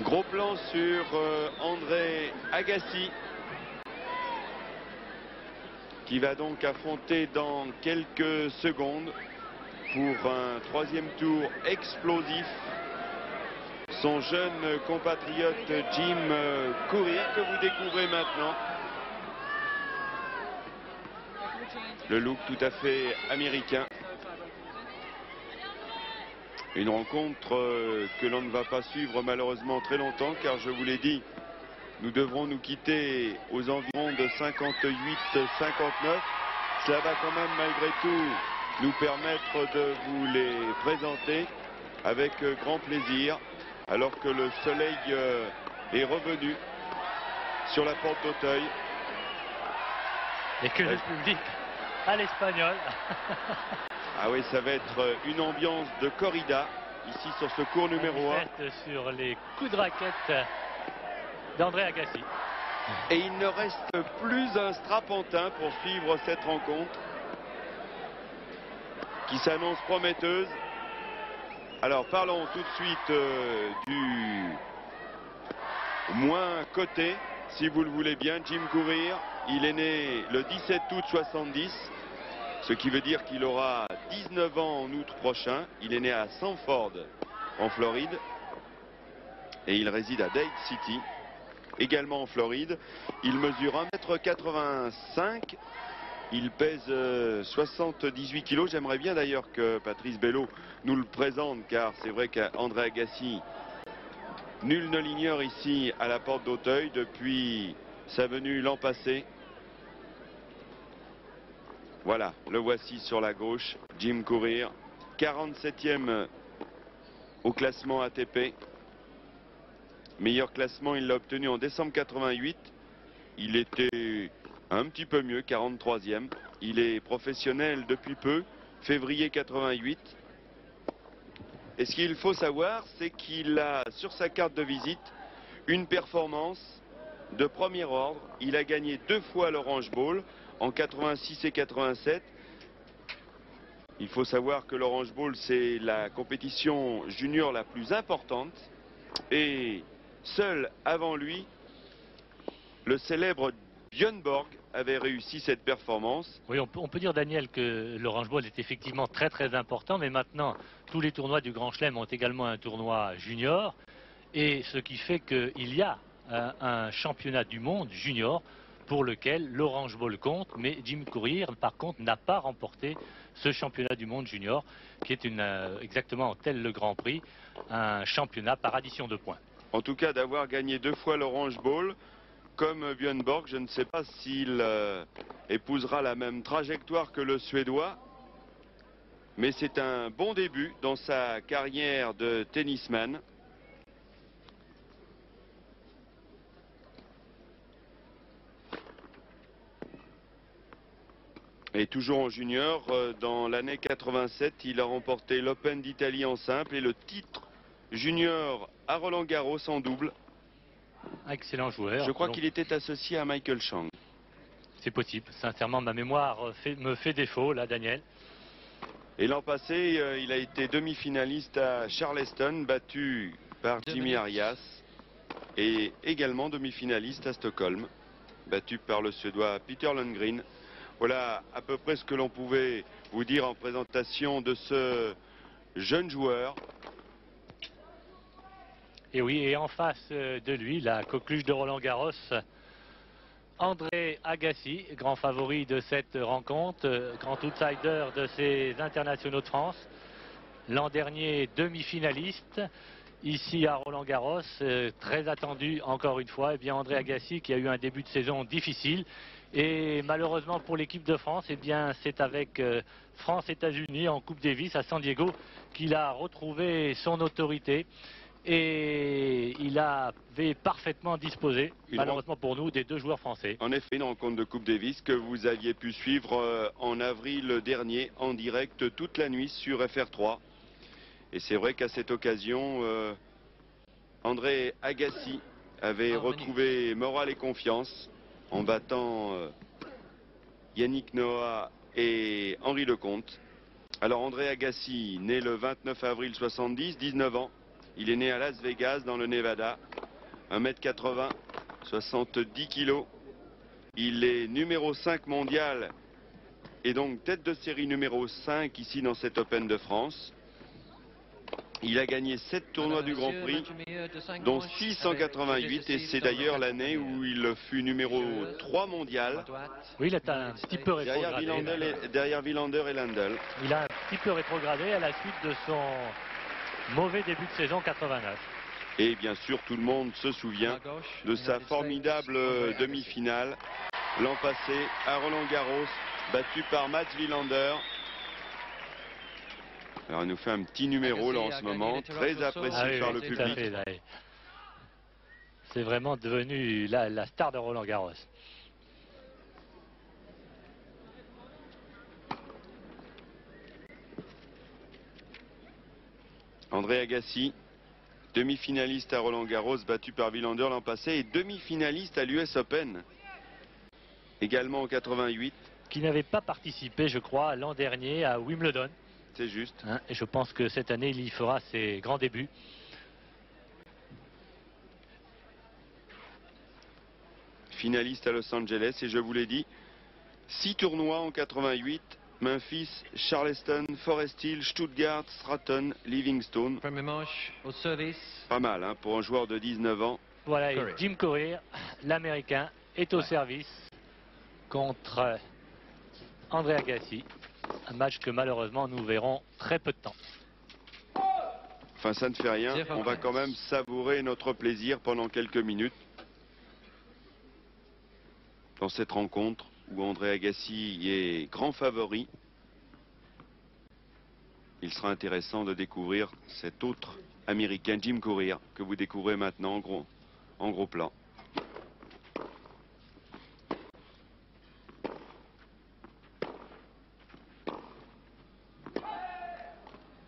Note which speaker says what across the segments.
Speaker 1: Gros plan sur André Agassi, qui va donc affronter dans quelques secondes pour un troisième tour explosif son jeune compatriote Jim Courier, que vous découvrez maintenant. Le look tout à fait américain. Une rencontre que l'on ne va pas suivre malheureusement très longtemps, car je vous l'ai dit, nous devrons nous quitter aux environs de 58-59. Cela va quand même malgré tout nous permettre de vous les présenter avec grand plaisir, alors que le soleil est revenu sur la porte d'Auteuil.
Speaker 2: Et que le public à l'espagnol.
Speaker 1: Ah oui, ça va être une ambiance de corrida ici sur ce cours numéro 1.
Speaker 2: Sur les coups de raquette d'André Agassi.
Speaker 1: Et il ne reste plus un strapontin pour suivre cette rencontre qui s'annonce prometteuse. Alors parlons tout de suite du moins coté, si vous le voulez bien, Jim Courier. Il est né le 17 août 70, ce qui veut dire qu'il aura 19 ans en août prochain. Il est né à Sanford, en Floride, et il réside à Dade City, également en Floride. Il mesure 1,85 m. Il pèse 78 kg. J'aimerais bien d'ailleurs que Patrice Bello nous le présente, car c'est vrai qu'André Agassi, nul ne l'ignore ici à la porte d'Auteuil depuis sa venue l'an passé. Voilà, le voici sur la gauche, Jim Courier, 47e au classement ATP. Meilleur classement, il l'a obtenu en décembre 88. Il était un petit peu mieux, 43e. Il est professionnel depuis peu, février 88. Et ce qu'il faut savoir, c'est qu'il a sur sa carte de visite une performance de premier ordre. Il a gagné 2 fois l'Orange Bowl en 86 et 87. Il faut savoir que l'Orange Bowl, c'est la compétition junior la plus importante. Et seul avant lui, le célèbre Björn Borg avait réussi cette performance.
Speaker 2: Oui, on peut dire, Daniel, que l'Orange Bowl est effectivement très très important, mais maintenant tous les tournois du Grand Chelem ont également un tournoi junior, et ce qui fait qu'il y a un championnat du monde junior pour lequel l'Orange Bowl compte, mais Jim Courier par contre n'a pas remporté ce championnat du monde junior, qui est exactement tel le Grand Prix, un championnat par addition de points.
Speaker 1: En tout cas, d'avoir gagné 2 fois l'Orange Bowl, comme Björn Borg, je ne sais pas s'il épousera la même trajectoire que le Suédois, mais c'est un bon début dans sa carrière de tennisman. Et toujours en junior, dans l'année 87, il a remporté l'Open d'Italie en simple et le titre junior à Roland-Garros en double.
Speaker 2: Excellent joueur.
Speaker 1: Je crois qu'il était associé à Michael Chang.
Speaker 2: C'est possible. Sincèrement, ma mémoire me fait défaut, là, Daniel.
Speaker 1: Et l'an passé, il a été demi-finaliste à Charleston, battu par Jimmy Arias. Et également demi-finaliste à Stockholm, battu par le Suédois Peter Lundgren. Voilà à peu près ce que l'on pouvait vous dire en présentation de ce jeune joueur.
Speaker 2: Et oui, et en face de lui, la coqueluche de Roland-Garros, André Agassi, grand favori de cette rencontre, grand outsider de ces internationaux de France. L'an dernier, demi-finaliste, ici à Roland-Garros, très attendu encore une fois. Et bien André Agassi qui a eu un début de saison difficile. Et malheureusement pour l'équipe de France, eh bien c'est avec France-États-Unis en Coupe Davis à San Diego qu'il a retrouvé son autorité. Et il avait parfaitement disposé, malheureusement pour nous, des 2 joueurs français.
Speaker 1: En effet, une rencontre de Coupe Davis que vous aviez pu suivre en avril dernier en direct toute la nuit sur FR3. Et c'est vrai qu'à cette occasion, André Agassi avait retrouvé morale et confiance en battant Yannick Noah et Henri Lecomte. Alors André Agassi, né le 29 avril 70, 19 ans. Il est né à Las Vegas dans le Nevada. 1m80, 70 kg. Il est numéro 5 mondial et donc tête de série numéro 5 ici dans cet Open de France. Il a gagné 7 tournois du Grand Prix, dont 688, et c'est d'ailleurs l'année où il fut numéro 3 mondial.
Speaker 2: Oui, il est un petit peu rétrogradé.
Speaker 1: Derrière Wilander et Lendl.
Speaker 2: Il a un petit peu rétrogradé à la suite de son mauvais début de saison 89.
Speaker 1: Et bien sûr, tout le monde se souvient de sa formidable demi-finale l'an passé à Roland-Garros, battu par Mats Wilander. Alors il nous fait un petit numéro là en ce moment, très apprécié par le public.
Speaker 2: C'est vraiment devenu la star de Roland-Garros.
Speaker 1: André Agassi, demi-finaliste à Roland-Garros, battu par Wilander l'an passé, et demi-finaliste à l'US Open, également en 88.
Speaker 2: Qui n'avait pas participé, je crois, l'an dernier à Wimbledon.
Speaker 1: C'est juste.
Speaker 2: Et je pense que cette année, il y fera ses grands débuts.
Speaker 1: Finaliste à Los Angeles, et je vous l'ai dit, 6 tournois en 88. Memphis, Charleston, Forest Hill, Stuttgart, Stratton, Livingstone.
Speaker 3: Premier manche au service.
Speaker 1: Pas mal hein, pour un joueur de 19 ans.
Speaker 2: Voilà, et Jim Courier, l'Américain, est au service contre André Agassi. Un match que malheureusement nous verrons très peu de temps.
Speaker 1: Enfin, ça ne fait rien. On va quand même savourer notre plaisir pendant quelques minutes dans cette rencontre où André Agassi est grand favori. Il sera intéressant de découvrir cet autre Américain, Jim Courier, que vous découvrez maintenant en gros plan.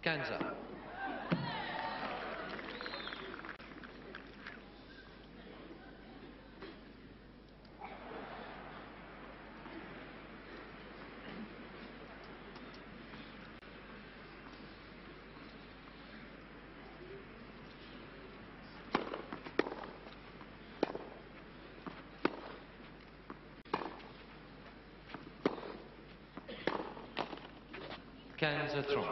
Speaker 3: Kanza. Kanza 30.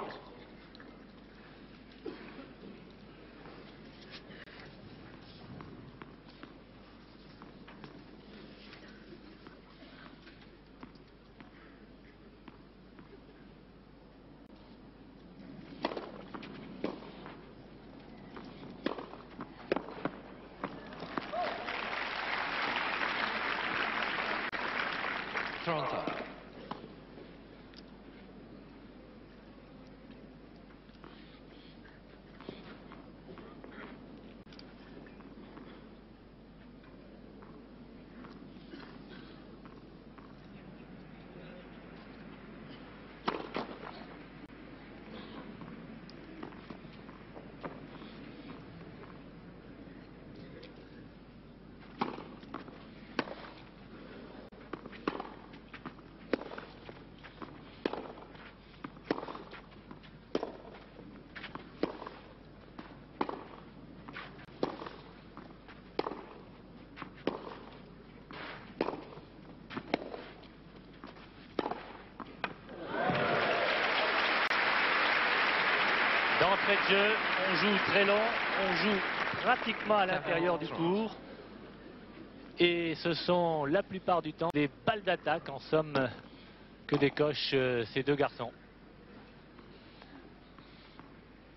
Speaker 2: D'entrée de jeu, on joue très long, on joue pratiquement à l'intérieur du court. Et ce sont la plupart du temps des balles d'attaque, en somme, que décochent ces deux garçons.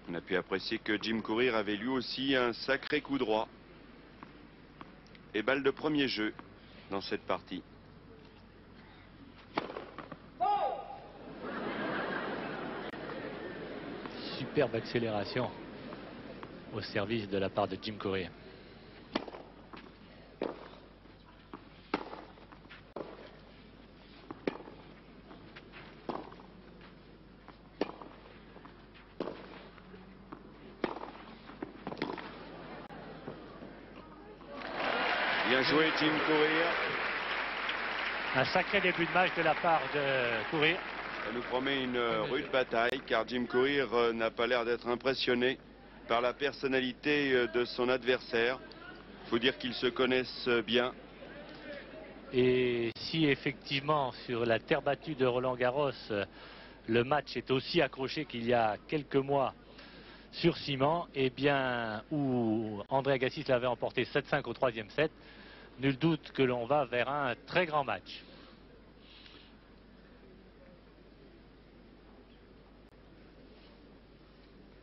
Speaker 1: On a pu apprécier que Jim Courier avait lui aussi un sacré coup droit. Et balle de premier jeu dans cette partie.
Speaker 2: Superbe accélération au service de la part de Jim Courier.
Speaker 1: Bien joué Jim Courier.
Speaker 2: Un sacré début de match de la part de Courier.
Speaker 1: Ça nous promet une rude bataille car Jim Courier n'a pas l'air d'être impressionné par la personnalité de son adversaire. Il faut dire qu'ils se connaissent bien.
Speaker 2: Et si effectivement sur la terre battue de Roland-Garros, le match est aussi accroché qu'il y a quelques mois sur ciment, eh bien, où André Agassi l'avait emporté 7-5 au troisième set, nul doute que l'on va vers un très grand match.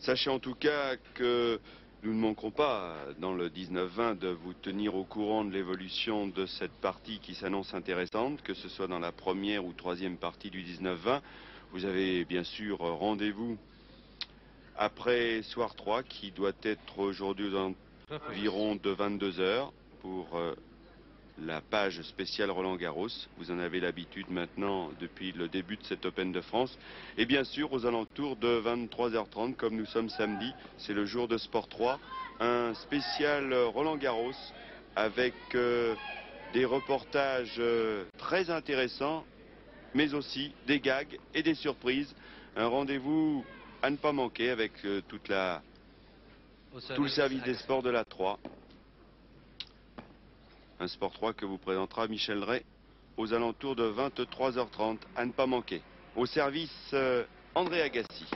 Speaker 1: Sachez en tout cas que nous ne manquerons pas dans le 19-20 de vous tenir au courant de l'évolution de cette partie qui s'annonce intéressante, que ce soit dans la première ou troisième partie du 19-20. Vous avez bien sûr rendez-vous après soir 3 qui doit être aujourd'hui aux environs de 22 h pour la page spéciale Roland-Garros. Vous en avez l'habitude maintenant depuis le début de cet Open de France. Et bien sûr, aux alentours de 23 h 30, comme nous sommes samedi, c'est le jour de Sport 3, un spécial Roland-Garros avec des reportages très intéressants, mais aussi des gags et des surprises. Un rendez-vous à ne pas manquer avec tout le service des sports de la 3. Un Sport 3 que vous présentera Michel Ray aux alentours de 23 h 30, à ne pas manquer. Au service André Agassi.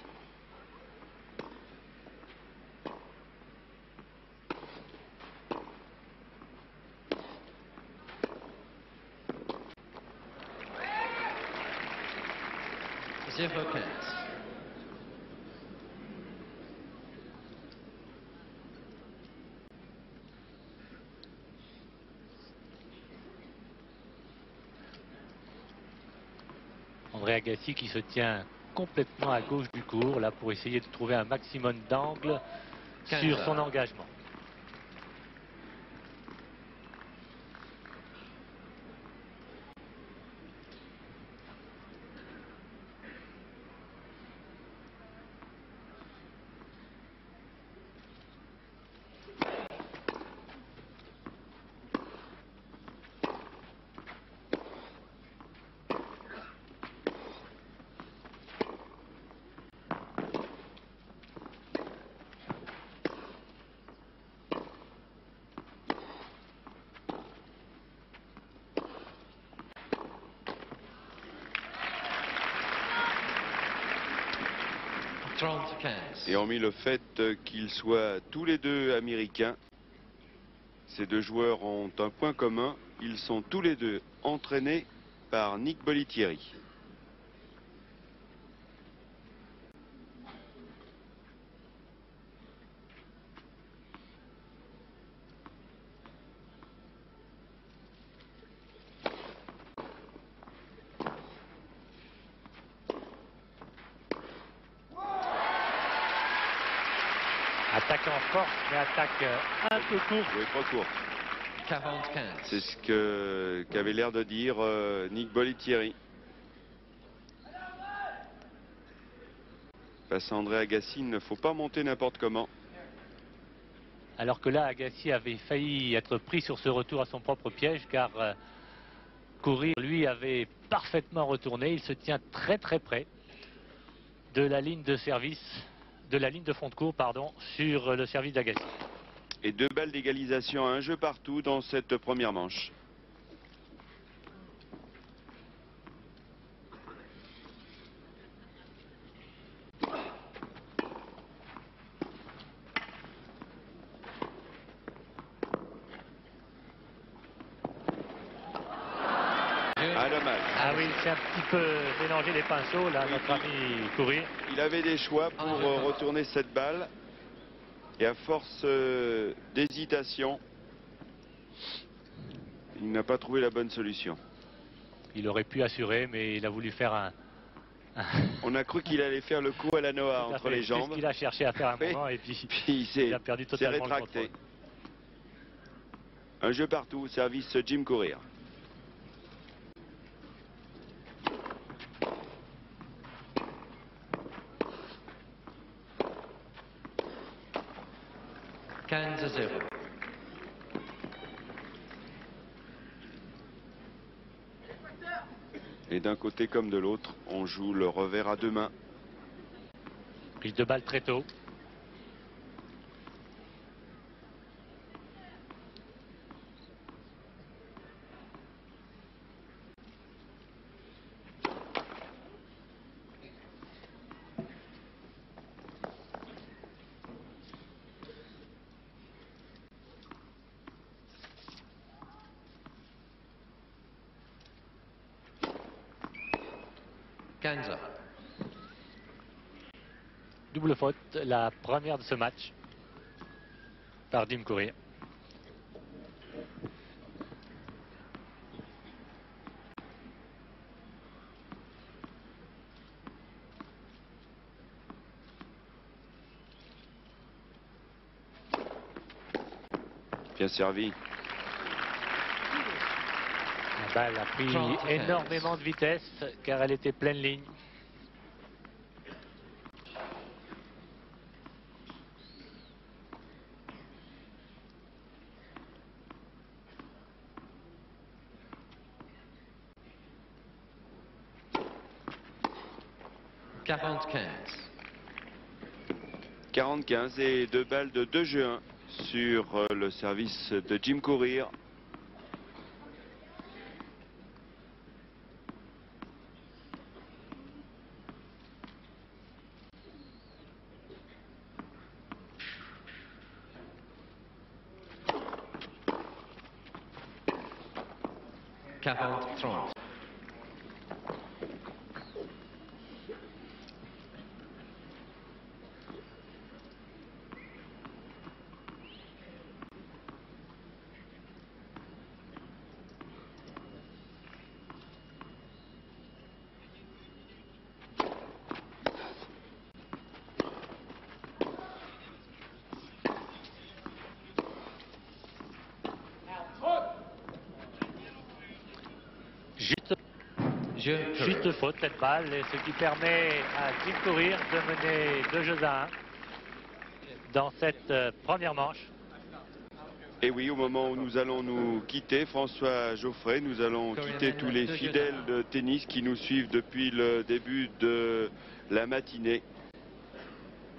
Speaker 3: Zéro 15.
Speaker 2: André Agassi qui se tient complètement à gauche du court, là pour essayer de trouver un maximum d'angle sur son engagement.
Speaker 1: Et hormis le fait qu'ils soient tous les deux américains, ces deux joueurs ont un point commun, ils sont tous les deux entraînés par Nick Bollettieri.
Speaker 2: Attaque en force, mais attaque un peu courte.
Speaker 1: Oui, trop court.
Speaker 3: 45.
Speaker 1: C'est ce qu'avait l'air de dire Nick Bollettieri. Face à André Agassi, il ne faut pas monter n'importe comment.
Speaker 2: Alors que là, Agassi avait failli être pris sur ce retour à son propre piège, car Courir, lui, avait parfaitement retourné. Il se tient très très près de la ligne de service, de la ligne de fond de cours, pardon, sur le service d'Agassi.
Speaker 1: Et 2 balles d'égalisation à un jeu partout dans cette première manche. Ah, dommage.
Speaker 2: Ah oui, c'est un petit peu mélangé les pinceaux, là,
Speaker 1: Oui,
Speaker 2: notre ami Courir.
Speaker 1: Il avait des choix pour retourner cette balle. Et à force d'hésitation, il n'a pas trouvé la bonne solution.
Speaker 2: Il aurait pu assurer, mais il a voulu faire un...
Speaker 1: On a cru qu'il allait faire le coup à la Noah entre les jambes.
Speaker 2: C'est ce qu'il a cherché à faire un moment, et puis il a perdu totalement le
Speaker 1: rétracté.
Speaker 2: contrôle.
Speaker 1: Un jeu partout, service Jim Courier.
Speaker 3: à 0.
Speaker 1: Et d'un côté comme de l'autre, on joue le revers à 2 mains.
Speaker 2: Prise de balle très tôt.
Speaker 3: 15.
Speaker 2: Double faute, la première de ce match par Jim Courier.
Speaker 1: Bien servi.
Speaker 2: La balle a pris énormément de vitesse car elle était pleine ligne.
Speaker 3: Quarante-quinze.
Speaker 1: 40-15 et 2 balles de 2 jeux 1 sur le service de Jim Courier.
Speaker 3: Quarante-trente.
Speaker 2: Juste faute cette balle, et ce qui permet à Jim Courier de mener 2-1 dans cette première manche.
Speaker 1: Et oui, au moment où nous allons nous quitter, François Geoffrey, nous allons quitter tous les fidèles de tennis qui nous suivent depuis le début de la matinée.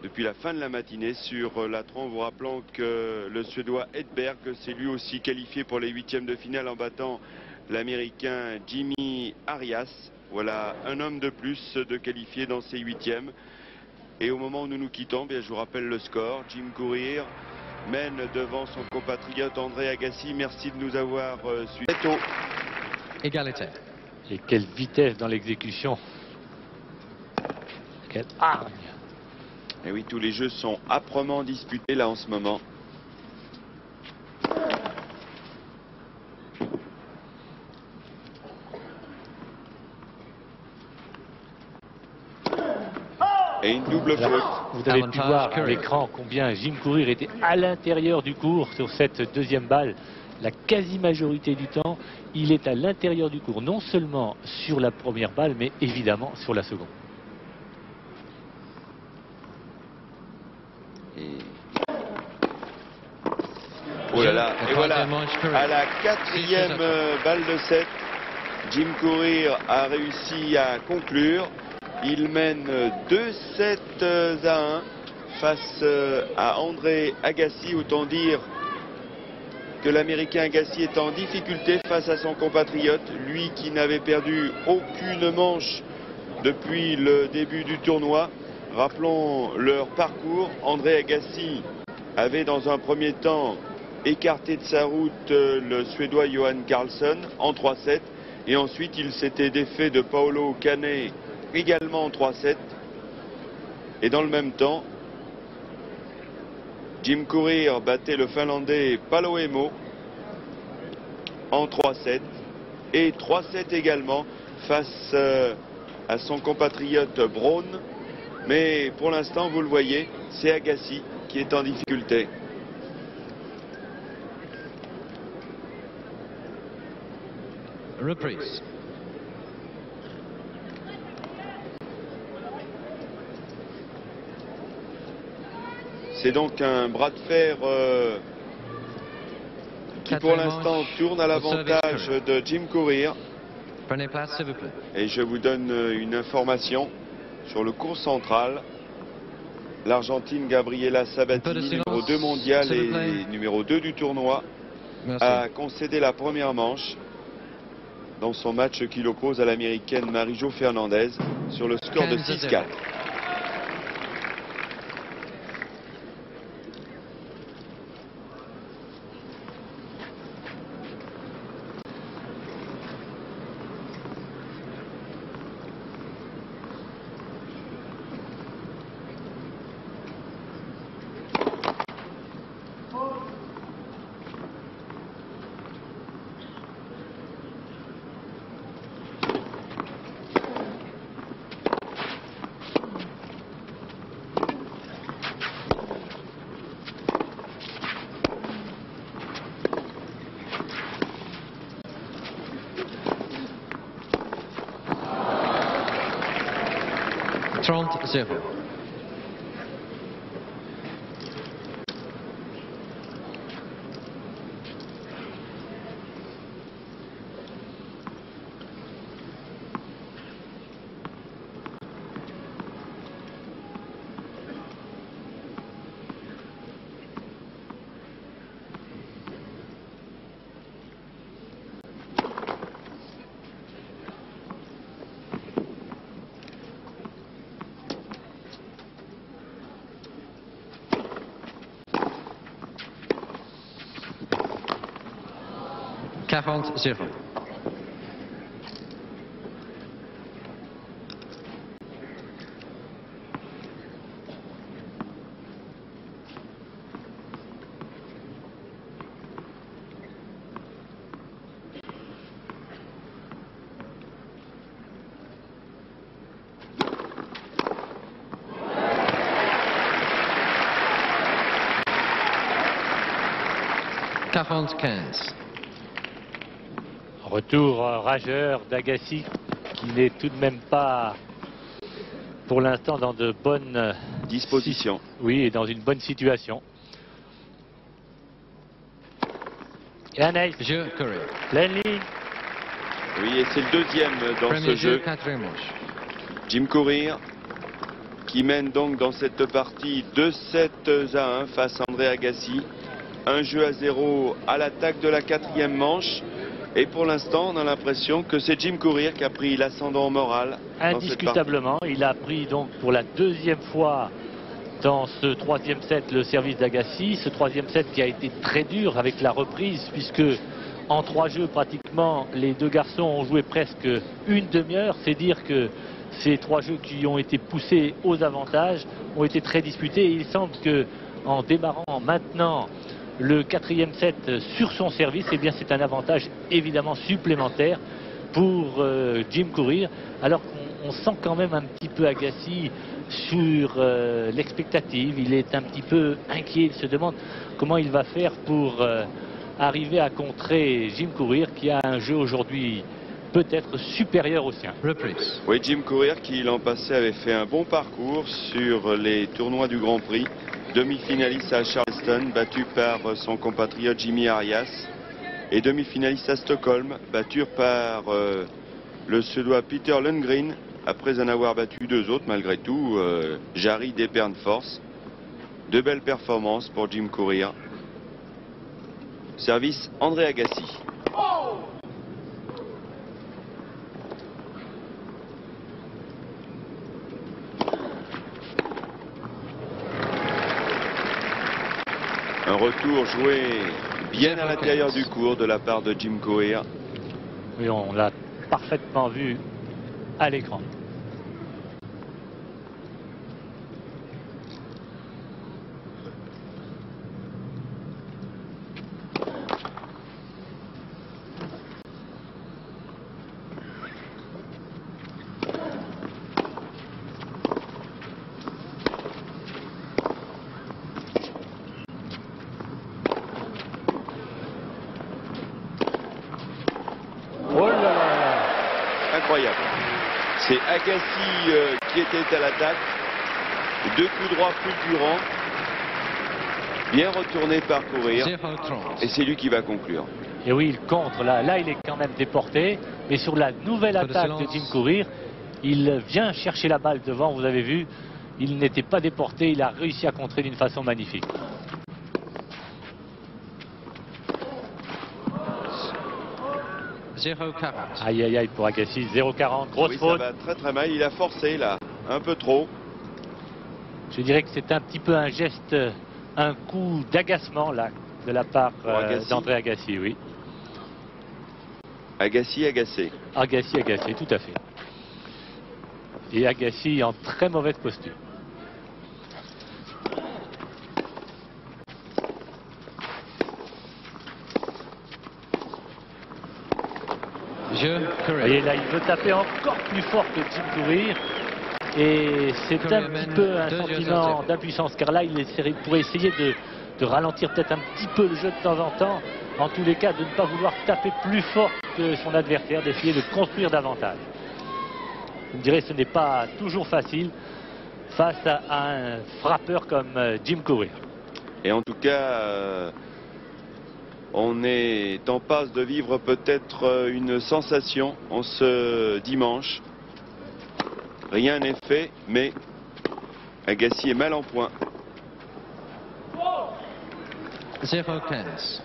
Speaker 1: Depuis la fin de la matinée sur la 3, en vous rappelant que le Suédois Edberg s'est lui aussi qualifié pour les huitièmes de finale en battant l'Américain Jimmy Arias. Voilà un homme de plus de qualifié dans ces huitièmes. Et au moment où nous nous quittons, bien, je vous rappelle le score. Jim Courier mène devant son compatriote André Agassi. Merci de nous avoir suivis.
Speaker 3: Égalité.
Speaker 2: Et quelle vitesse dans l'exécution. Quelle hargne.
Speaker 1: Et oui, tous les jeux sont âprement disputés là en ce moment. Et une double faute.
Speaker 2: Vous avez pu voir à l'écran combien Jim Courier était à l'intérieur du court sur cette deuxième balle. La quasi-majorité du temps, il est à l'intérieur du court, non seulement sur la première balle, mais évidemment sur la seconde.
Speaker 1: Oh là là, et voilà, à la quatrième balle de 7, Jim Courier a réussi à conclure. Il mène 2-7 à 1 face à André Agassi. Autant dire que l'Américain Agassi est en difficulté face à son compatriote, lui qui n'avait perdu aucune manche depuis le début du tournoi. Rappelons leur parcours. André Agassi avait dans un premier temps écarté de sa route le Suédois Johan Carlsson en 3-7 et ensuite il s'était défait de Paolo Canet également en 3-7 et dans le même temps Jim Courier battait le Finlandais Paloemo en 3-7 et 3-7 également face à son compatriote Braun, mais pour l'instant vous le voyez, c'est Agassi qui est en difficulté.
Speaker 3: Reprise.
Speaker 1: C'est donc un bras de fer qui pour l'instant tourne à l'avantage de Jim Courier.
Speaker 3: Prenez place, s'il vous plaît.
Speaker 1: Et je vous donne une information sur le cours central. L'Argentine Gabriela Sabatini, numéro 2 mondial et numéro 2 du tournoi, a concédé la première manche dans son match qui l'oppose à l'Américaine Marie-Jo Fernandez sur le score de 6-4.
Speaker 3: 0. Quarante 0. Quarante 15.
Speaker 2: Retour rageur d'Agassi qui n'est tout de même pas pour l'instant dans de bonnes
Speaker 1: Disposition.
Speaker 2: Oui, et dans une bonne situation. Et un ace.
Speaker 3: Jeu Courier.
Speaker 2: Pleine ligne.
Speaker 1: Oui, et c'est le deuxième dans
Speaker 3: Premier
Speaker 1: ce
Speaker 3: jeu,
Speaker 1: jeu.
Speaker 3: quatrième manche.
Speaker 1: Jim Courier qui mène donc dans cette partie 2-7-1 face à André Agassi. Un jeu à 0 à l'attaque de la quatrième manche. Et pour l'instant, on a l'impression que c'est Jim Courier qui a pris l'ascendant moral.
Speaker 2: Indiscutablement, il a pris donc pour la deuxième fois dans ce troisième set le service d'Agassi. Ce troisième set qui a été très dur avec la reprise puisque en 3 jeux pratiquement les deux garçons ont joué presque une demi-heure. C'est dire que ces 3 jeux qui ont été poussés aux avantages ont été très disputés. Et il semble que en démarrant maintenant le quatrième set sur son service, eh bien c'est un avantage évidemment supplémentaire pour Jim Courier, alors qu'on sent quand même un petit peu Agassi sur l'expectative. Il est un petit peu inquiet, il se demande comment il va faire pour arriver à contrer Jim Courier qui a un jeu aujourd'hui peut-être supérieur au sien.
Speaker 3: Reprise.
Speaker 1: Oui, Jim Courier qui l'an passé avait fait un bon parcours sur les tournois du Grand Prix. Demi-finaliste à Charleston, battu par son compatriote Jimmy Arias. Et demi-finaliste à Stockholm, battu par le Suédois Peter Lundgren, après en avoir battu 2 autres malgré tout, Jari Depernfors. De belles performances pour Jim Courier. Service André Agassi. Un retour joué bien à l'intérieur du court de la part de Jim Courier.
Speaker 2: Oui, on l'a parfaitement vu à l'écran.
Speaker 1: Incroyable. C'est Agassi qui était à l'attaque. 2 coups droits fulgurants. Bien retourné par Courier. Et c'est lui qui va conclure.
Speaker 2: Et oui, il contre. Là, il est quand même déporté. Mais sur la nouvelle attaque de Jim Courier, il vient chercher la balle devant. Vous avez vu, il n'était pas déporté. Il a réussi à contrer d'une façon magnifique. Aïe aïe aïe pour Agassi, 0,40, grosse
Speaker 1: oui,
Speaker 2: faute.
Speaker 1: Ça va très très mal, il a forcé là, un peu trop.
Speaker 2: Je dirais que c'est un petit peu un geste, un coup d'agacement là, de la part d'André Agassi, oui.
Speaker 1: Agassi agacé.
Speaker 2: Agassi agacé, tout à fait. Et Agassi en très mauvaise posture. Et là, il veut taper encore plus fort que Jim Courier. Et c'est un petit peu un sentiment d'impuissance. Car là, il pourrait essayer de ralentir peut-être un petit peu le jeu de temps en temps. En tous les cas, de ne pas vouloir taper plus fort que son adversaire, d'essayer de construire davantage. Vous me direz, ce n'est pas toujours facile. face à un frappeur comme Jim Courier.
Speaker 1: Et en tout cas, on est en passe de vivre peut-être une sensation en ce dimanche. Rien n'est fait, mais Agassi est mal en point.
Speaker 3: 0-15.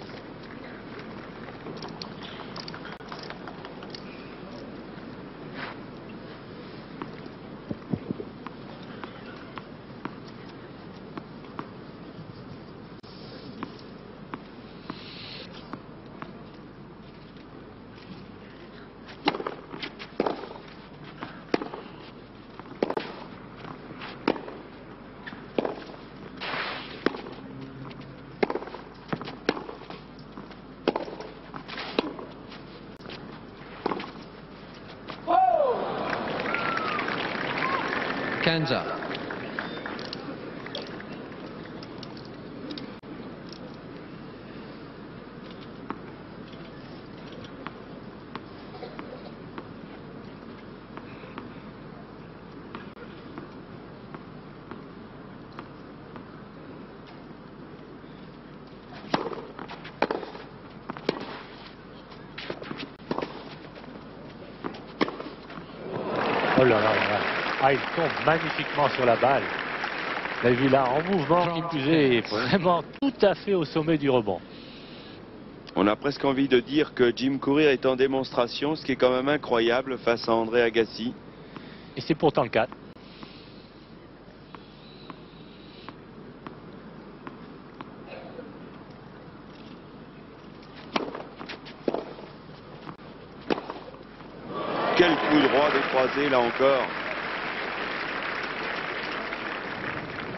Speaker 3: Kanza.
Speaker 2: Oh là là là. Ah, il tombe magnifiquement sur la balle. Vous avez vu là, en mouvement, qui plus est vraiment tout à fait au sommet du rebond.
Speaker 1: On a presque envie de dire que Jim Courier est en démonstration, ce qui est quand même incroyable face à André Agassi.
Speaker 2: Et c'est pourtant le cas.
Speaker 1: Quel coup droit des croisés là encore.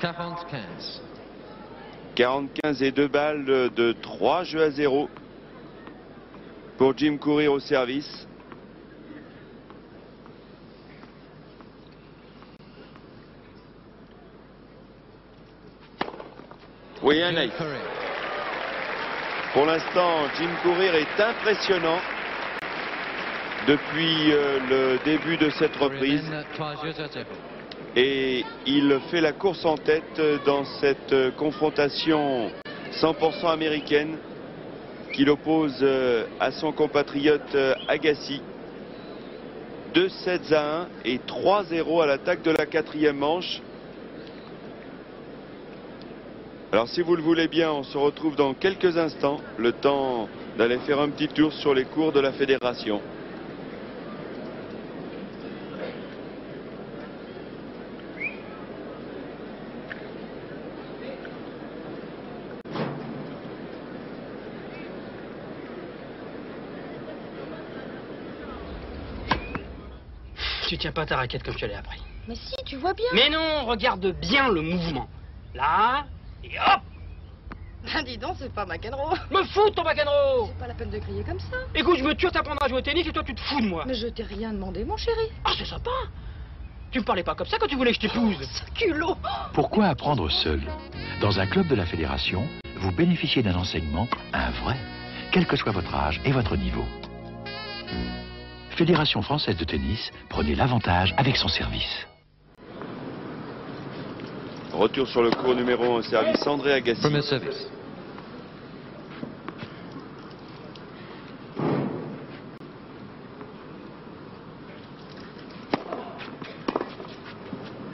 Speaker 3: 40-15.
Speaker 1: 40-15 et 2 balles de 3 jeux à 0 pour Jim Courier au service. Oui, un ace. Pour l'instant, Jim Courier est impressionnant depuis le début de cette reprise.
Speaker 3: 3-0.
Speaker 1: Et il fait la course en tête dans cette confrontation 100% américaine qu'il oppose à son compatriote Agassi. 2-7-1 et 3-0 à l'attaque de la 4e manche. Alors si vous le voulez bien, on se retrouve dans quelques instants, le temps d'aller faire un petit tour sur les cours de la fédération.
Speaker 4: Tu tiens pas ta raquette comme je te l'ai appris.
Speaker 5: Mais si, tu vois bien.
Speaker 4: Mais non, regarde bien le mouvement. Là, et hop.
Speaker 5: Ben dis donc, c'est pas McEnroe.
Speaker 4: Me fous de ton McEnroe.
Speaker 5: C'est pas la peine de crier comme ça.
Speaker 4: Écoute, je me tue à t'apprendre à jouer au tennis et toi tu te fous de moi.
Speaker 5: Mais je t'ai rien demandé, mon chéri.
Speaker 4: Ah, c'est sympa. Tu me parlais pas comme ça quand tu voulais que je t'épouse.
Speaker 5: Ce culot.
Speaker 6: Pourquoi apprendre seul? Dans un club de la fédération, vous bénéficiez d'un enseignement, un vrai, quel que soit votre âge et votre niveau. Fédération française de tennis, prenez l'avantage avec son service.
Speaker 1: Retour sur le cours numéro 1, service André Agassi.
Speaker 3: Premier service.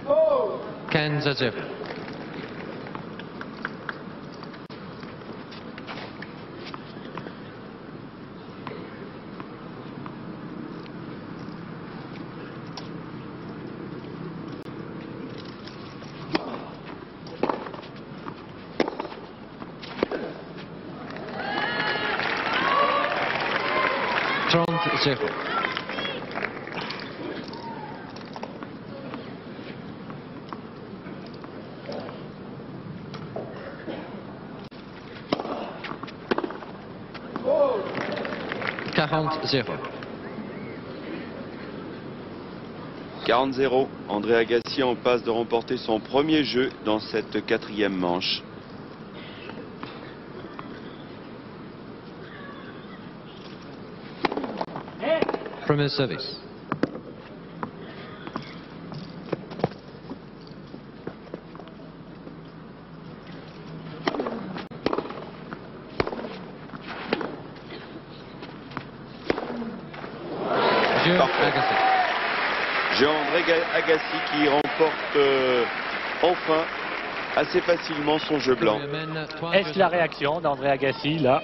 Speaker 4: Oh.
Speaker 3: 15-0. Zéro.
Speaker 4: Oh.
Speaker 3: 40-0.
Speaker 1: 40-0. André Agassi en passe de remporter son premier jeu dans cette 4e manche.
Speaker 3: Premier service. Jeu
Speaker 1: Parfait.
Speaker 3: Agassi.
Speaker 1: Jean-André Agassi qui remporte enfin assez facilement son jeu blanc.
Speaker 3: Koreamen, 3
Speaker 2: Est-ce
Speaker 3: jeux
Speaker 2: la
Speaker 3: à 2.
Speaker 2: réaction d'André Agassi là?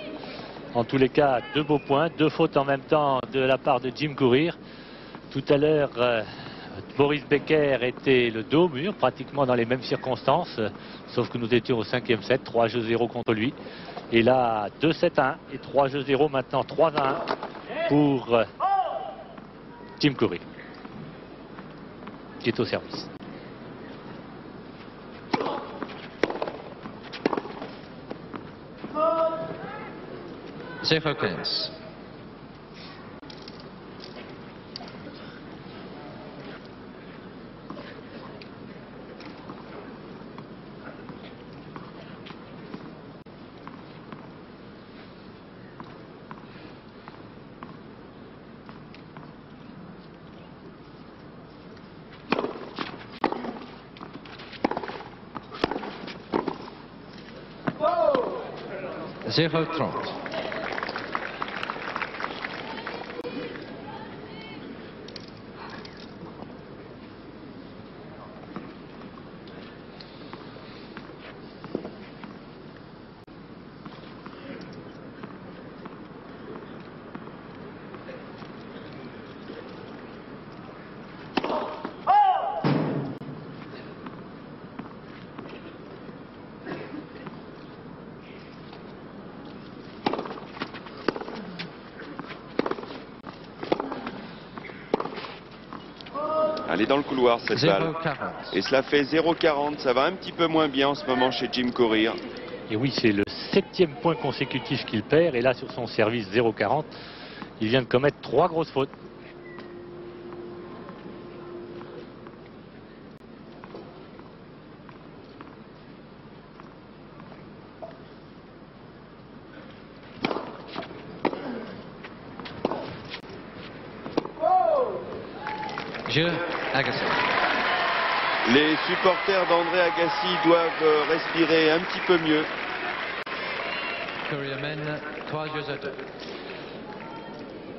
Speaker 2: En tous les cas, 2 beaux points, 2 fautes en même temps de la part de Jim Courier. Tout à l'heure, Boris Becker était le dos au mur, pratiquement dans les mêmes circonstances, sauf que nous étions au 5e set, 3-0 contre lui. Et là, 2-7-1 et 3-0 maintenant, 3-1 pour Jim Courier, qui est au service.
Speaker 3: Zéro 15. Zéro 30.
Speaker 1: Elle est dans le couloir cette balle.
Speaker 3: 0,40.
Speaker 1: Et cela fait 0,40. Ça va un petit peu moins bien en ce moment chez Jim Courier.
Speaker 2: Et oui, c'est le 7e point consécutif qu'il perd. Et là, sur son service 0,40, il vient de commettre 3 grosses fautes.
Speaker 3: Jeu Agassi.
Speaker 1: Les supporters d'André Agassi doivent respirer un petit peu mieux.
Speaker 3: Koreamen, 3 jeux à 2.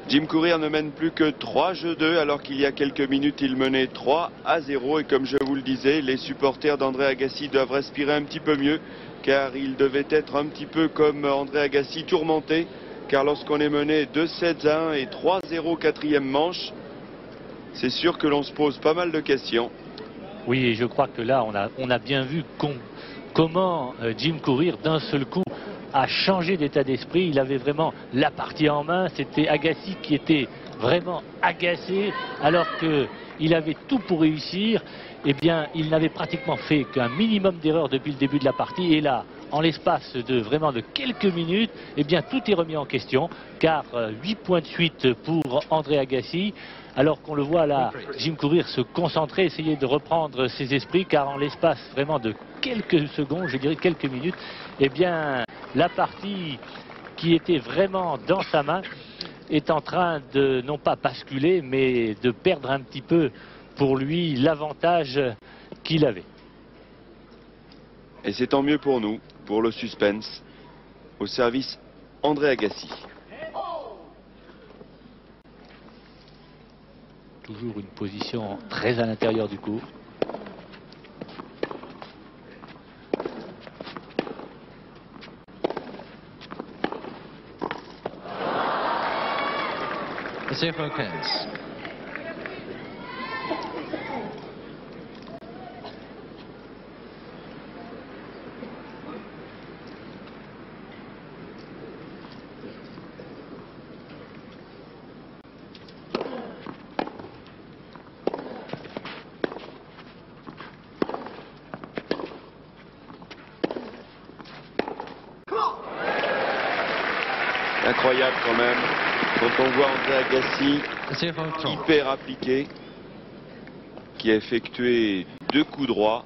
Speaker 1: Jim Courier ne mène plus que 3-2 alors qu'il y a quelques minutes il menait 3-0 et comme je vous le disais, les supporters d'André Agassi doivent respirer un petit peu mieux car il devait être un petit peu comme André Agassi tourmenté car lorsqu'on est mené 2-7-1 et 3-0 quatrième manche, c'est sûr que l'on se pose pas mal de questions.
Speaker 2: Oui, et je crois que là, on a bien vu comment Jim Courier, d'un seul coup, a changé d'état d'esprit. Il avait vraiment la partie en main. C'était Agassi qui était vraiment agacé, alors qu'il avait tout pour réussir. Eh bien, il n'avait pratiquement fait qu'un minimum d'erreurs depuis le début de la partie. Et là, en l'espace de quelques minutes, eh bien, tout est remis en question, car 8 points de suite pour André Agassi. Alors qu'on le voit là, Jim Courier se concentrer, essayer de reprendre ses esprits, car en l'espace vraiment de quelques secondes, je dirais quelques minutes, eh bien, la partie qui était vraiment dans sa main est en train de, non pas basculer, mais de perdre un petit peu pour lui l'avantage qu'il avait.
Speaker 1: Et c'est tant mieux pour nous, pour le suspense. Au service, André Agassi.
Speaker 2: Toujours une position très à l'intérieur du court.
Speaker 3: Zéro 15.
Speaker 1: Incroyable quand même, quand on voit André Agassi
Speaker 3: 0,30.
Speaker 1: hyper appliqué, qui a effectué 2 coups droits.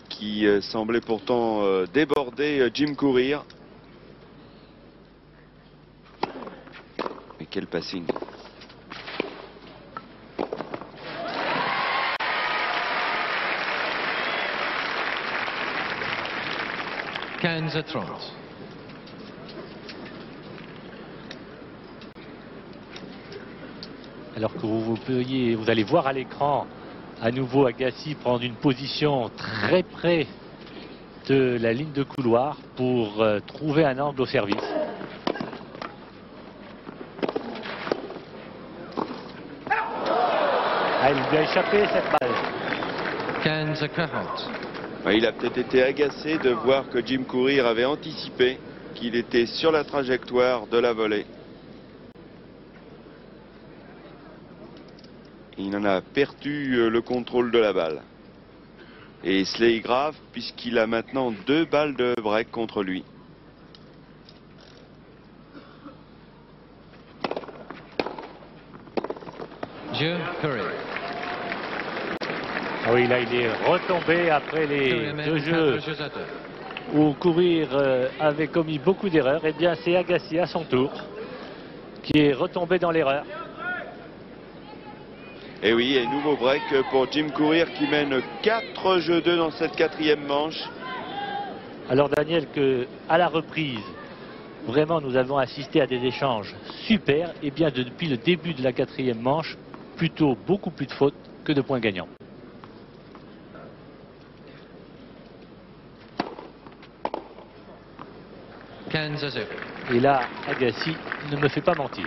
Speaker 1: Qui semblait pourtant déborder Jim Courier. Mais quel passing!
Speaker 3: Quinze 30.
Speaker 2: Alors que vous allez voir à l'écran à nouveau Agassi prendre une position très près de la ligne de couloir pour trouver un angle au service. Ah, il lui a échappé cette balle.
Speaker 3: 15-40.
Speaker 1: Il a peut-être été agacé de voir que Jim Courier avait anticipé qu'il était sur la trajectoire de la volée. Il en a perdu le contrôle de la balle. Et cela est grave puisqu'il a maintenant 2 balles de break contre lui.
Speaker 3: Jeu Courier.
Speaker 2: Ah oui, là il est retombé après les 2 jeux
Speaker 3: à 2.
Speaker 2: où Courir avait commis beaucoup d'erreurs. Et bien c'est Agassi à son tour qui est retombé dans l'erreur.
Speaker 1: Et oui, et nouveau break pour Jim Courier qui mène 4 jeux 2 dans cette 4e manche.
Speaker 2: Alors Daniel, que à la reprise, vraiment nous avons assisté à des échanges super. Et bien depuis le début de la 4e manche, plutôt beaucoup plus de fautes que de points gagnants. Et là, Agassi ne me fait pas mentir.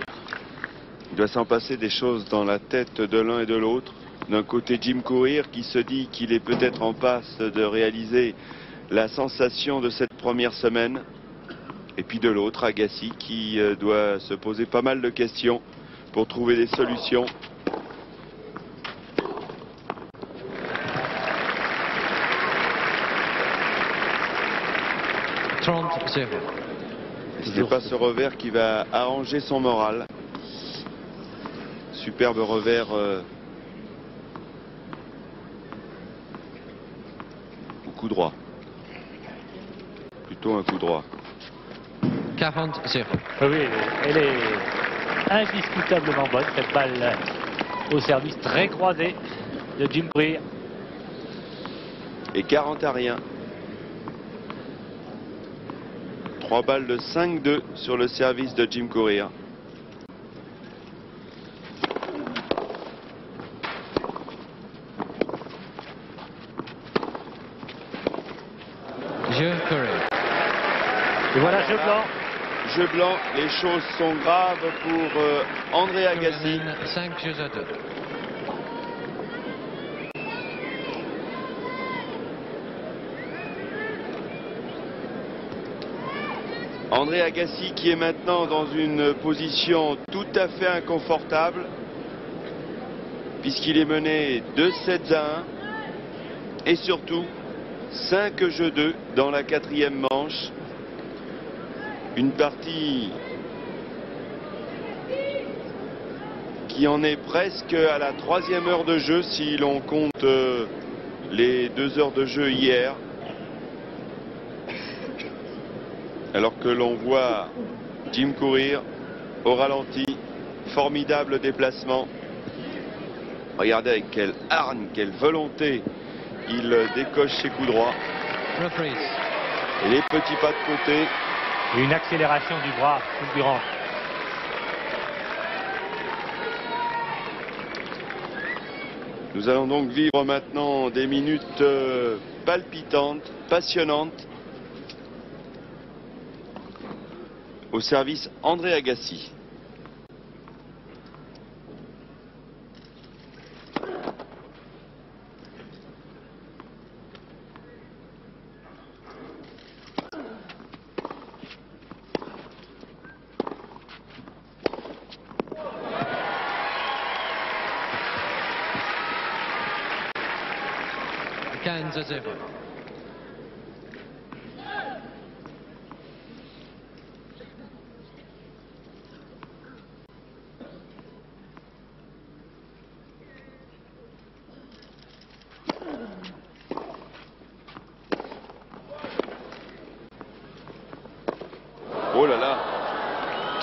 Speaker 1: Il doit s'en passer des choses dans la tête de l'un et de l'autre. D'un côté, Jim Courier qui se dit qu'il est peut-être en passe de réaliser la sensation de cette première semaine. Et puis de l'autre, Agassi qui doit se poser pas mal de questions pour trouver des solutions. Ce n'est pas ce revers qui va arranger son moral. Superbe revers au coup droit. Plutôt un coup droit.
Speaker 3: 40-0.
Speaker 2: Oui, elle est indiscutablement bonne, cette balle au service très croisé de Jim Courier.
Speaker 1: Et 40-rien. 3 balles de 5-2 sur le service de Jim Courier.
Speaker 3: Jeu Courier.
Speaker 2: Et voilà, jeu blanc.
Speaker 1: Jeu blanc, les choses sont graves pour André Agassi.
Speaker 3: 5 jeux à 2.
Speaker 1: André Agassi qui est maintenant dans une position tout à fait inconfortable puisqu'il est mené 2-7 à 1 et surtout 5 jeux 2 dans la 4e manche. Une partie qui en est presque à la 3e heure de jeu si l'on compte les 2 heures de jeu hier. Alors que l'on voit Jim Courier au ralenti, formidable déplacement. Regardez avec quelle hargne, quelle volonté il décoche ses coups droits. Et les petits pas de côté.
Speaker 2: Et une accélération du bras fulgurante.
Speaker 1: Nous allons donc vivre maintenant des minutes palpitantes, passionnantes. Au service André Agassi. Oh là là,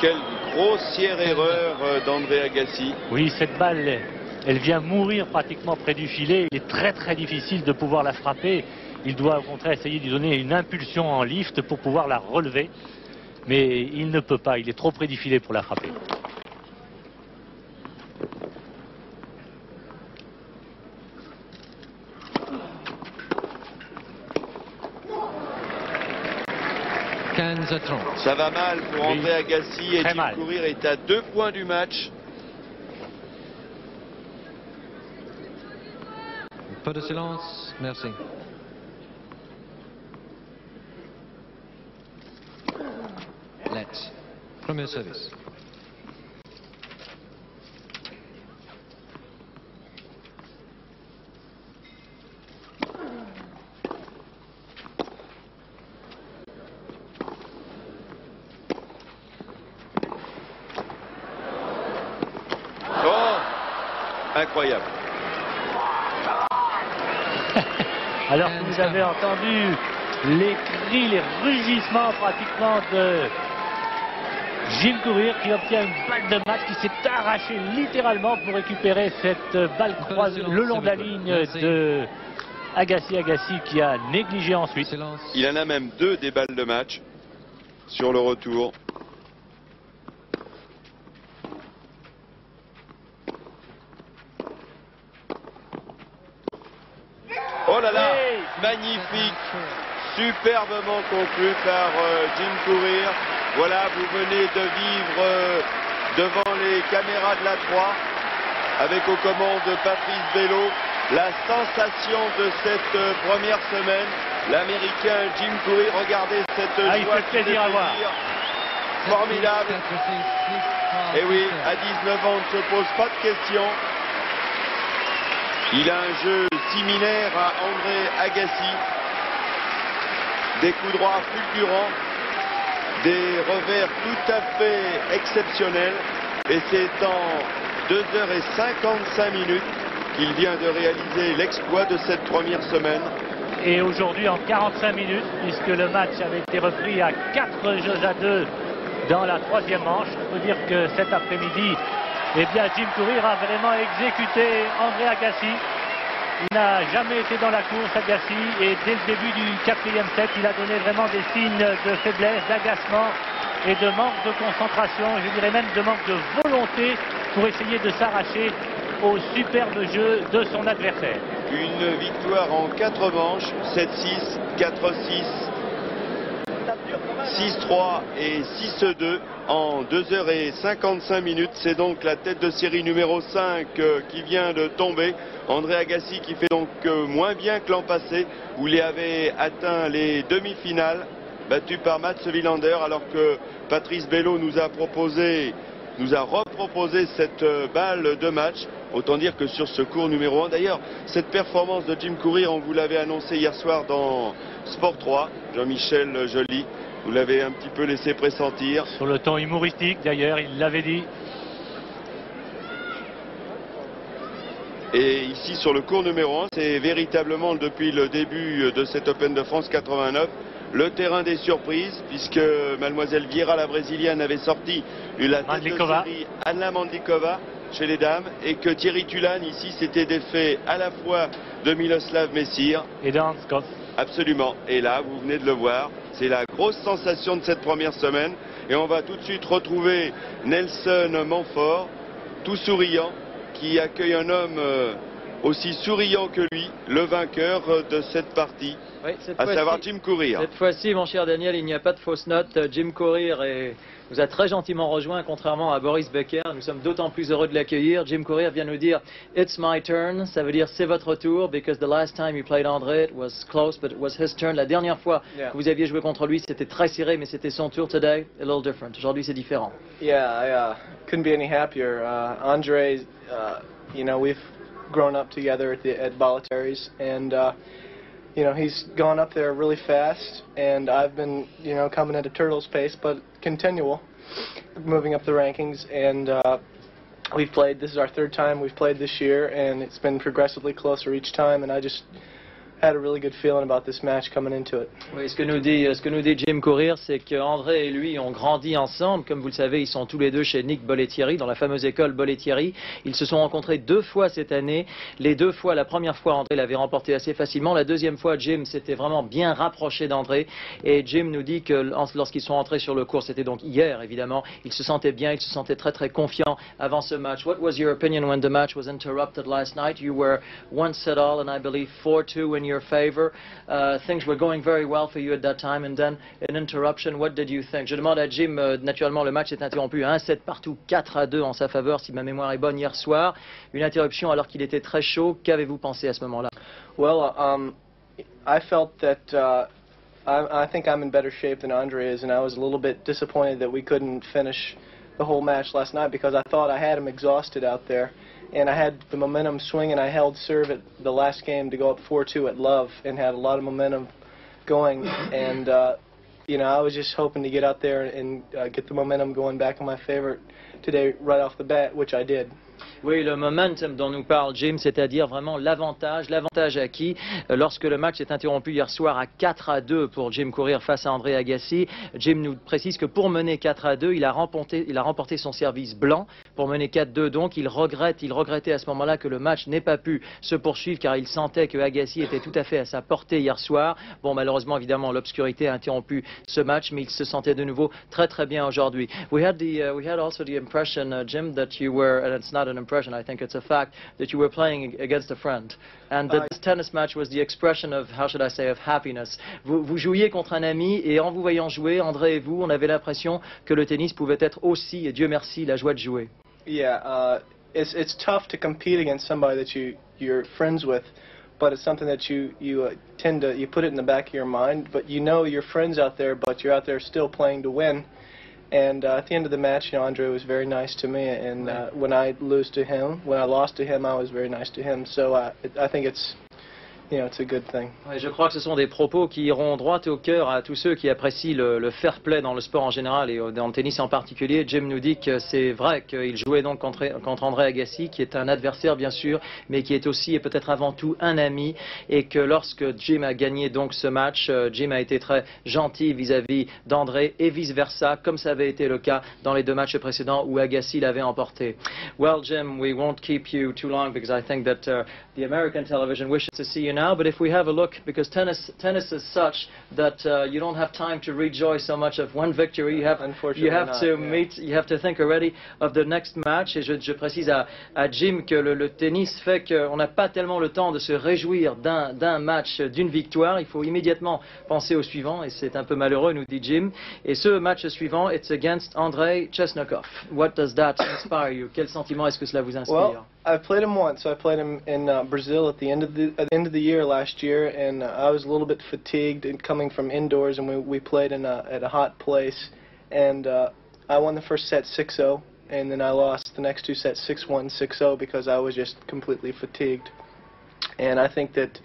Speaker 1: quelle grossière erreur d'André Agassi.
Speaker 2: Oui, cette balle, elle vient mourir pratiquement près du filet. Il est très très difficile de pouvoir la frapper. Il doit au contraire essayer de lui donner une impulsion en lift pour pouvoir la relever. Mais il ne peut pas, il est trop près du filet pour la frapper.
Speaker 3: 15-30.
Speaker 1: Ça va mal pour
Speaker 2: Oui,
Speaker 1: André Agassi et
Speaker 2: très
Speaker 1: Jim
Speaker 2: mal.
Speaker 1: Courier est à 2 points du match.
Speaker 3: Peu de silence, merci. Let's. Premier service.
Speaker 1: Oh, incroyable.
Speaker 2: Alors que vous avez entendu les cris, les rugissements pratiquement de Jim Courier qui obtient une balle de match qui s'est arrachée littéralement pour récupérer cette balle croisée le long de la ligne de Agassi qui a négligé ensuite.
Speaker 3: Silence.
Speaker 1: Il en a même 2 des balles de match sur le retour. Oh là là, magnifique, superbement conclu par Jim Courier. Voilà, vous venez de vivre devant les caméras de la 3 avec aux commandes Patrice Bello la sensation de cette première semaine. L'Américain Jim Courier, regardez cette
Speaker 2: Ah, il
Speaker 1: joie,
Speaker 2: fait plaisir à voir.
Speaker 1: formidable. Et oui, à 19 ans, on ne se pose pas de questions. Il a un jeu similaire à André Agassi. Des coups droits fulgurants, des revers tout à fait exceptionnels. Et c'est en 2h55 qu'il vient de réaliser l'exploit de cette première semaine.
Speaker 2: Et aujourd'hui en 45 minutes, puisque le match avait été repris à 4-2 dans la 3e manche. On peut dire que cet après-midi, eh bien, Jim Courier a vraiment exécuté André Agassi. Il n'a jamais été dans la course, Agassi, et dès le début du 4e set, il a donné vraiment des signes de faiblesse, d'agacement et de manque de concentration, je dirais même de manque de volonté pour essayer de s'arracher au superbe jeu de son adversaire.
Speaker 1: Une victoire en 4 manches, 7-6, 4-6, 6-3 et 6-2 en 2h55. C'est donc la tête de série numéro 5 qui vient de tomber. André Agassi qui fait donc moins bien que l'an passé où il avait atteint les demi-finales, battu par Mats Wilander, alors que Patrice Bello nous a reproposé cette balle de match. Autant dire que sur ce cours numéro 1, d'ailleurs, cette performance de Jim Courier, on vous l'avait annoncé hier soir dans Sport 3, Jean-Michel Joly, vous l'avez un petit peu laissé pressentir.
Speaker 2: Sur le ton humoristique d'ailleurs, il l'avait dit.
Speaker 1: Et ici sur le cours numéro 1, c'est véritablement depuis le début de cet Open de France 89, le terrain des surprises, puisque Mademoiselle Vieira, la brésilienne, avait sorti la tête de série Anna Mandlikova chez les dames, et que Thierry Tulane ici s'était défait à la fois de Miloslav Messire
Speaker 2: et d'Hanskov.
Speaker 1: Absolument, et là vous venez de le voir, c'est la grosse sensation de cette première semaine, et on va tout de suite retrouver Nelson Manfort, tout souriant, qui accueille un homme aussi souriant que lui, le vainqueur de cette partie,
Speaker 7: oui,
Speaker 1: à savoir Jim Courier.
Speaker 7: Cette fois-ci, mon cher Daniel, il n'y a pas de fausse note. Jim Courier nous a très gentiment rejoint, contrairement à Boris Becker. Nous sommes d'autant plus heureux de l'accueillir. Jim Courier vient nous dire « It's my turn », ça veut dire « c'est votre tour », because the last time you played André, it was close, but it was his turn. La dernière fois que vous aviez joué contre lui, c'était très serré, mais c'était son tour. Today, a little different. Aujourd'hui, c'est différent.
Speaker 8: Yeah, I couldn't be any happier. André, you know, we've grown up together at Bolletari's, and you know, he's gone up there really fast, and I've been, you know, coming at a turtle's pace, but continual, moving up the rankings, and we've played, this is our 3rd time we've played this year, and it's been progressively closer each time, and I just had a really good feeling about this match coming into it.
Speaker 7: Oui, ce que nous dit Jim Courier, c'est qu'André et lui ont grandi ensemble. Comme vous le savez, ils sont tous les deux chez Nick Bollettieri, dans la fameuse école Bollettieri. Ils se sont rencontrés 2 fois cette année. Les 2 fois, la première fois, André l'avait remporté assez facilement. La deuxième fois, Jim s'était vraiment bien rapproché d'André. Et Jim nous dit que lorsqu'ils sont entrés sur le court, c'était donc hier, évidemment, ils se sentaient bien, ils se sentaient très très confiants avant ce match. What was your opinion when the match was interrupted last night? You were 1 set all and I believe 4-2 when your favor. Things were going very well for you at that time, and then an interruption. What did you think? Je demande à Jim, naturellement le match s'est interrompu 1-7 partout, 4-2 en sa faveur, si ma mémoire est bonne, hier soir. Une interruption alors qu'il était très chaud. Qu'avez-vous pensé à ce moment-là?
Speaker 8: Well, I felt that I think I'm in better shape than Andre is, and I was a little bit disappointed that we couldn't finish the whole match last night because I thought I had him exhausted out there, and I had the momentum swing, and I held serve at the last game to go up 4-2 at Love and had a lot of momentum going, and you know, I was just hoping to get out there and get the momentum going back in my favor today right off the bat, which I did.
Speaker 7: Oui, le momentum dont nous parle Jim, c'est-à-dire vraiment l'avantage acquis lorsque le match s'est interrompu hier soir à 4-2 pour Jim Courier face à André Agassi. Jim nous précise que pour mener 4-2, il a remporté son service blanc. Pour mener 4-2, donc, il regrettait à ce moment-là que le match n'ait pas pu se poursuivre car il sentait que Agassi était tout à fait à sa portée hier soir. Bon, malheureusement, évidemment, l'obscurité a interrompu ce match, mais il se sentait de nouveau très bien aujourd'hui. We had also the impression, Jim, that you were, and it's not an impression, I think it's a fact, that you were playing against a friend, and that this tennis match was the expression of, how should I say, of happiness. Vous jouiez contre un ami, et en vous voyant jouer, André et vous, on avait l'impression que le tennis pouvait être aussi, et Dieu merci, la joie de jouer.
Speaker 8: Yeah, it's tough to compete against somebody that you're friends with, but it's something that you tend to, you put it in the back of your mind, but you know your friends out there, but you're out there still playing to win. And at the end of the match, you know, Andre was very nice to me, and when I lost to him, I was very nice to him. So I think it's, you know, it's a good thing.
Speaker 7: Ouais, je crois que ce sont des propos qui iront droit au cœur à tous ceux qui apprécient le fair play dans le sport en général et dans le tennis en particulier. Jim nous dit que c'est vrai qu'il jouait donc contre André Agassi, qui est un adversaire bien sûr, mais qui est aussi et peut-être avant tout un ami, et que lorsque Jim a gagné donc ce match, Jim a été très gentil vis-à-vis d'André et vice-versa, comme ça avait été le cas dans les deux matchs précédents où Agassi l'avait emporté. Well, Jim, we won't keep you too long because I think that the American television wishes to see you now, but if we have a look, because tennis is such that you don't have time to rejoice so much of one victory. You have to think already of the next match. Et je précise à Jim que le tennis fait qu'on n'a pas tellement le temps de se réjouir d'un match, d'une victoire. Il faut immédiatement penser au suivant, et c'est un peu malheureux, nous dit Jim. Et ce match suivant, it's against Andrei Chesnokov. What does that inspire you? Quel sentiment est-ce que cela vous inspire?
Speaker 8: Well, I played him once. I played him in Brazil at the end of the year last year, and I was a little bit fatigued and coming from indoors, and we played at a hot place, and I won the first set 6-0, and then I lost the next two sets 6-1, 6-0 because I was just completely fatigued. And I think that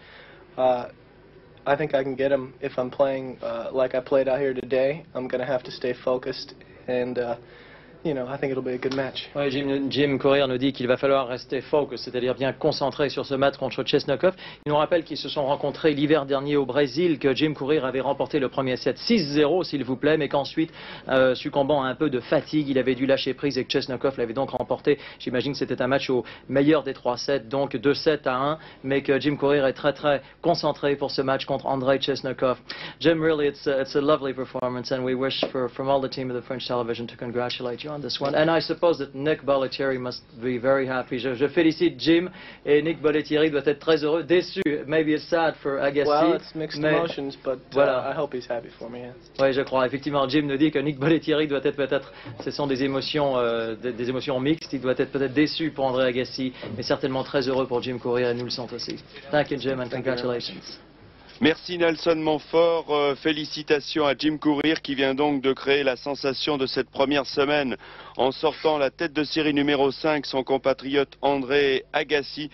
Speaker 8: I think I can get him if I'm playing like I played out here today. I'm going to have to stay focused, and you know, I think it'll be a good match.
Speaker 7: Oui, Jim Courier nous dit qu'il va falloir rester focus, c'est-à-dire bien concentré sur ce match contre Chesnokov. Il nous rappelle qu'ils se sont rencontrés l'hiver dernier au Brésil, que Jim Courier avait remporté le premier set 6-0, s'il vous plaît, mais qu'ensuite, succombant à un peu de fatigue, il avait dû lâcher prise et que Chesnokov l'avait donc remporté. J'imagine que c'était un match au meilleur des 3 sets, donc 2-7-1, mais que Jim Courier est très concentré pour ce match contre Andrei Chesnokov. Jim, really, it's a lovely performance, and we wish from all the team of the French television to congratulate you on this one. And I suppose that Nick Bollettieri must be very happy. Je félicite Jim, et Nick Bollettieri doit être très heureux, déçu. Maybe it's sad for Agassi.
Speaker 8: Well, it's mixed emotions, but
Speaker 7: voilà.
Speaker 8: I hope he's happy for me. Yeah.
Speaker 7: Oui, je crois. Effectivement, Jim nous dit que Nick Bollettieri doit être peut-être, ce sont des émotions mixtes. Il doit être peut-être déçu pour André Agassi, mais certainement très heureux pour Jim Courier, et nous le sentons aussi. Thank you, Jim, and congratulations.
Speaker 1: Merci Nelson Montfort, félicitations à Jim Courier qui vient donc de créer la sensation de cette première semaine en sortant la tête de série numéro 5, son compatriote André Agassi.